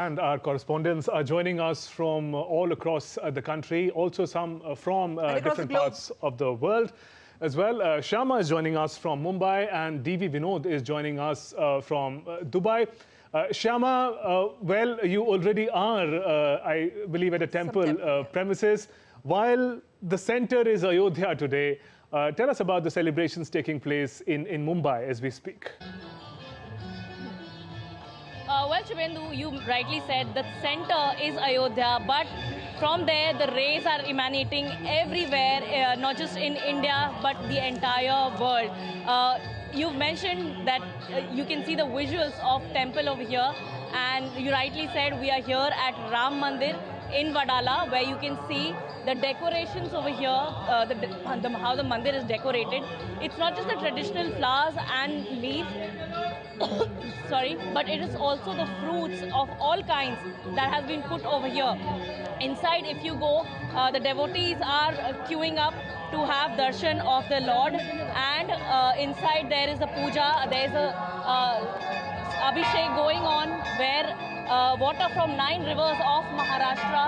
And our correspondents are joining us from all across the country, also some from different parts of the world as well. Shyama is joining us from Mumbai and DV Vinod is joining us from Dubai. Shyama, well, you already are, I believe, at a temple premises. While the center is Ayodhya today, tell us about the celebrations taking place in Mumbai as we speak. Well, Shivendu, you rightly said the center is Ayodhya, but from there the rays are emanating everywhere, not just in India, but the entire world. You've mentioned that you can see the visuals of temple over here, and you rightly said we are here at Ram Mandir in Vadala, where you can see the decorations over here, how the mandir is decorated. It's not just the traditional flowers and leaves, sorry, but it is also the fruits of all kinds that has been put over here. Inside, if you go, the devotees are queuing up to have darshan of the Lord, and inside there is a puja, there is a abhishek going on where water from 9 rivers of Maharashtra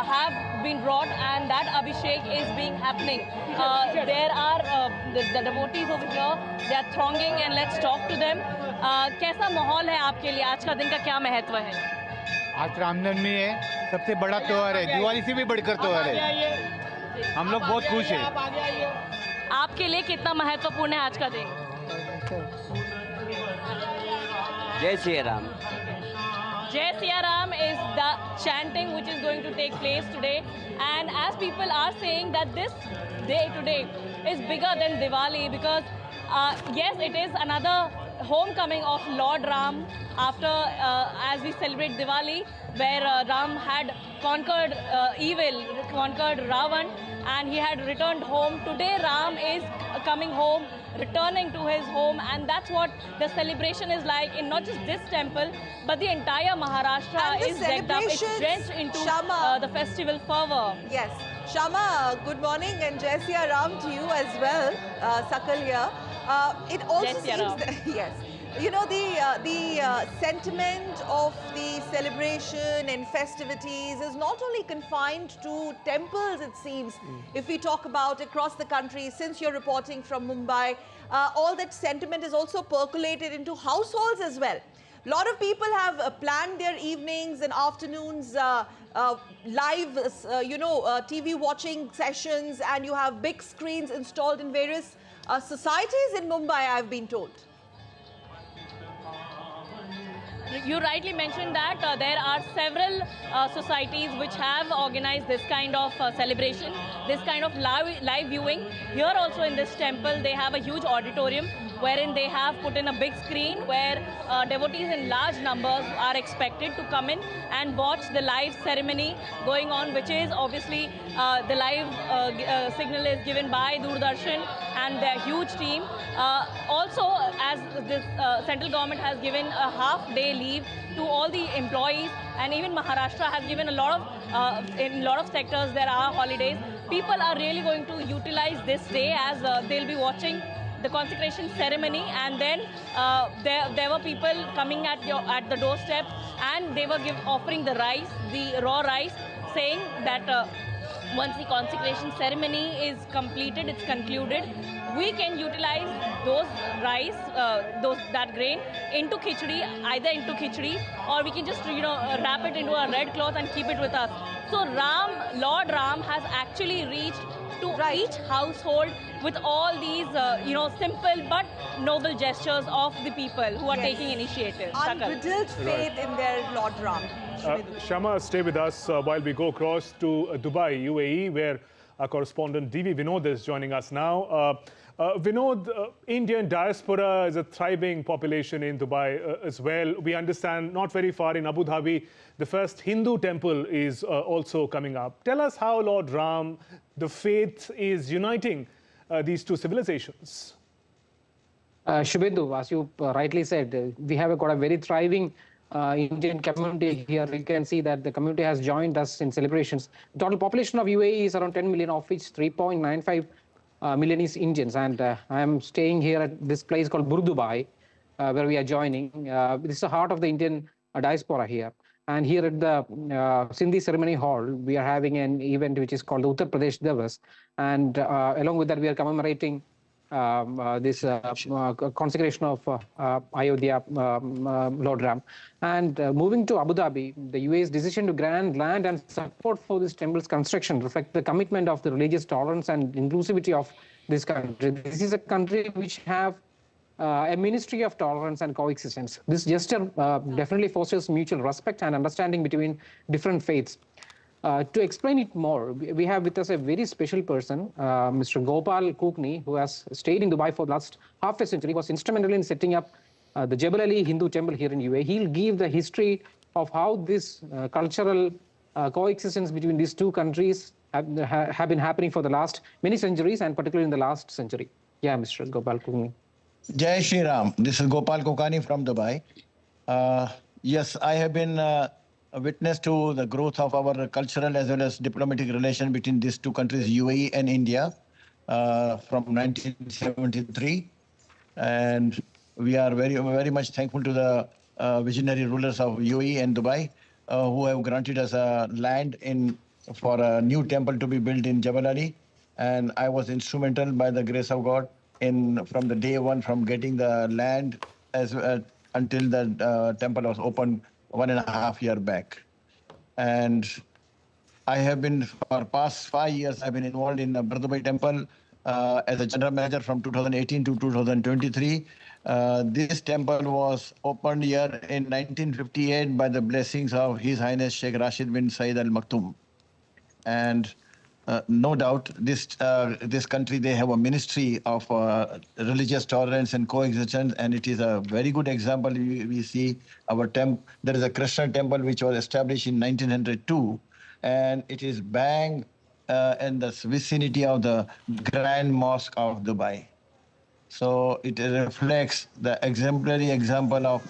have been brought, and that abhishek is being happening. There are the devotees over here, they are thronging, and let's talk to them. कैसा माहौल है आपके लिए? आज का दिन का क्या महत्व है? आज रामनवमी है, सबसे बड़ा त्योहार है, दिवाली से भी बढ़कर त्योहार है। हम लोग बहुत खुश हैं। आपके लिए कितना महत्वपूर्ण है आज का दिन? जय Shri Ram. Jai Siya Ram is the chanting which is going to take place today, and as people are saying that this day today is bigger than Diwali because yes, it is another homecoming of Lord Ram after as we celebrate Diwali, where Ram had conquered evil, conquered Ravan, and he had returned home. Today Ram is coming home, returning to his home, and that's what the celebration is like in not just this temple, but the entire Maharashtra is decked up. It's drenched into the festival fervour. Yes. Shama, good morning, and Jai Siya Ram to you as well, Sakal here. It also seems that, yes, you know, the sentiment of the celebration and festivities is not only confined to temples, it seems. If we talk about across the country, since you're reporting from Mumbai, all that sentiment is also percolated into households as well. A lot of people have planned their evenings and afternoons, live, TV watching sessions, and you have big screens installed in various societies in Mumbai, I've been told. You rightly mentioned that there are several societies which have organized this kind of celebration, this kind of live viewing. Here also in this temple, they have a huge auditorium wherein they have put in a big screen where devotees in large numbers are expected to come in and watch the live ceremony going on, which is obviously the live signal is given by Doordarshan and their huge team. Also, as this central government has given a half-day leave to all the employees, and even Maharashtra has given a lot of, in a lot of sectors there are holidays. People are really going to utilize this day as they'll be watching the consecration ceremony, and then there were people coming at the doorstep, and they were offering the rice, the raw rice, saying that once the consecration ceremony is completed, it's concluded, we can utilize those rice, that grain into khichdi, either into khichdi, or we can just wrap it into a red cloth and keep it with us. So Lord Ram has actually reached to each household with all these, simple but noble gestures of the people who are taking initiative. Unbridled faith in their Lord Ram. Shama, stay with us while we go across to Dubai, UAE, where our correspondent DV Vinod is joining us now. Vinod, Indian diaspora is a thriving population in Dubai as well. We understand not very far in Abu Dhabi, the first Hindu temple is also coming up. Tell us how Lord Ram, the faith, is uniting these two civilizations. Shubhendu, as you rightly said, we have got a very thriving Indian community here. You can see that the community has joined us in celebrations. The total population of UAE is around 10 million, of which 3.95 million is Indians. And I am staying here at this place called Dubai, where we are joining. This is the heart of the Indian diaspora here. And here at the Sindhi Ceremony Hall, we are having an event which is called the Uttar Pradesh Divas. And along with that, we are commemorating this consecration of Ayodhya, Lord Ram. And moving to Abu Dhabi, the UAE's decision to grant land and support for this temple's construction reflect the commitment of the religious tolerance and inclusivity of this country. This is a country which have a ministry of tolerance and coexistence. This gesture definitely fosters mutual respect and understanding between different faiths. To explain it more, we have with us a very special person, Mr. Gopal Kukni, who has stayed in Dubai for the last half a century, was instrumental in setting up the Jebel Ali Hindu temple here in UAE. He'll give the history of how this cultural coexistence between these two countries have been happening for the last many centuries, and particularly in the last century. Yeah, Mr. Gopal Kukni. Jai Shri Ram. This is Gopal Kokani from Dubai. Yes, I have been a witness to the growth of our cultural as well as diplomatic relation between these two countries, UAE and India, from 1973. And we are very much thankful to the visionary rulers of UAE and Dubai, who have granted us land for a new temple to be built in Jebel Ali. And I was instrumental by the grace of God from the day one, from getting the land until the temple was opened 1.5 years back. And I have been, for past 5 years, I've been involved in the Dubai temple as a general manager from 2018 to 2023. This temple was opened here in 1958 by the blessings of His Highness Sheikh Rashid bin Saeed Al Maktoum. And no doubt, this country, they have a ministry of religious tolerance and coexistence, and it is a very good example. We see our temple. There is a Krishna temple which was established in 1902, and it is bang in the vicinity of the Grand Mosque of Dubai. So it reflects the exemplary example of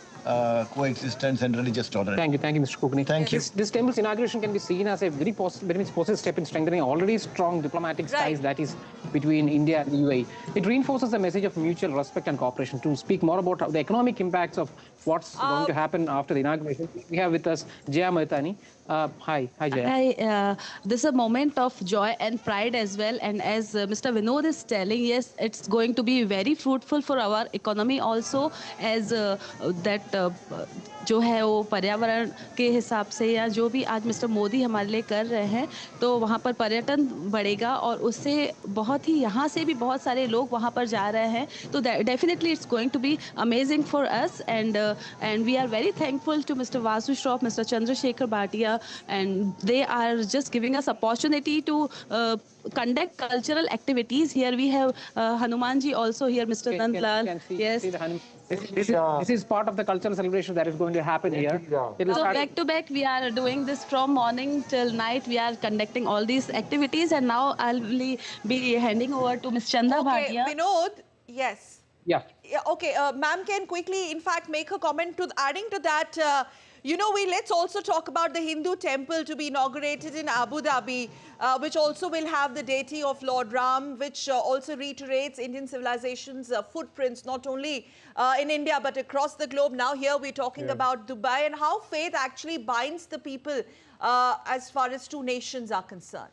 coexistence and religious tolerance. Thank you, Mr. Kukni. Thank you. This temple's inauguration can be seen as a very positive step in strengthening already strong diplomatic ties that is between India and the UAE. It reinforces the message of mutual respect and cooperation. To speak more about the economic impacts of what's going to happen after the inauguration, we have with us Jaya Maitani. Hi, Jaya. Hi, this is a moment of joy and pride as well. And as Mr. Vinod is telling, yes, it's going to be very fruitful for our economy also, as that जो है वो पर्यावरण के हिसाब से या जो भी आज मिस्टर मोदी हमारे लिए कर रहे हैं, तो वहाँ पर पर्यटन बढ़ेगा और उससे बहुत ही यहाँ से भी बहुत सारे लोग वहाँ पर जा रहे हैं. तो definitely it's going to be amazing for us, and we are very thankful to Mr. Vasu Shroff, Mr. Chandrasekhar Bhatia, and they are just giving us opportunity to conduct cultural activities. Here we have Hanumanji also here, Mr. Nandlal. Yes. This is part of the cultural celebration that is going to happen here. So back to back, we are doing this from morning till night. We are conducting all these activities, and now I'll be handing over to Ms. Chanda Bhatia. Vinod, yes. Yeah. Okay, ma'am can quickly, in fact, make a comment to adding to that. You know, let's also talk about the Hindu temple to be inaugurated in Abu Dhabi, which also will have the deity of Lord Ram, which also reiterates Indian civilization's footprints, not only in India, but across the globe. Now here we're talking about Dubai and how faith actually binds the people as far as two nations are concerned.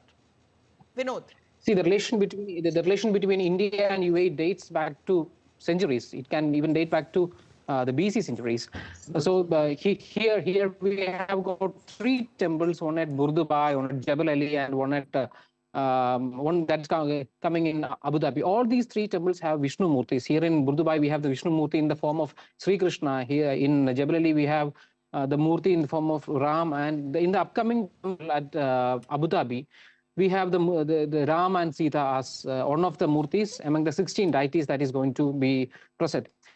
Vinod. See, the relation between India and UAE dates back to centuries. It can even date back to the BC centuries. So here we have got 3 temples, one at Burdubai, one at Jebel Ali, and one at one that's coming in Abu Dhabi. All these 3 temples have Vishnu Murtis. Here in Burdubai, we have the Vishnu Murti in the form of Sri Krishna. Here in Jebel Ali, we have the Murti in the form of Ram. And in the upcoming at Abu Dhabi, we have the Ram and Sita as one of the Murtis among the 16 deities that is going to be present.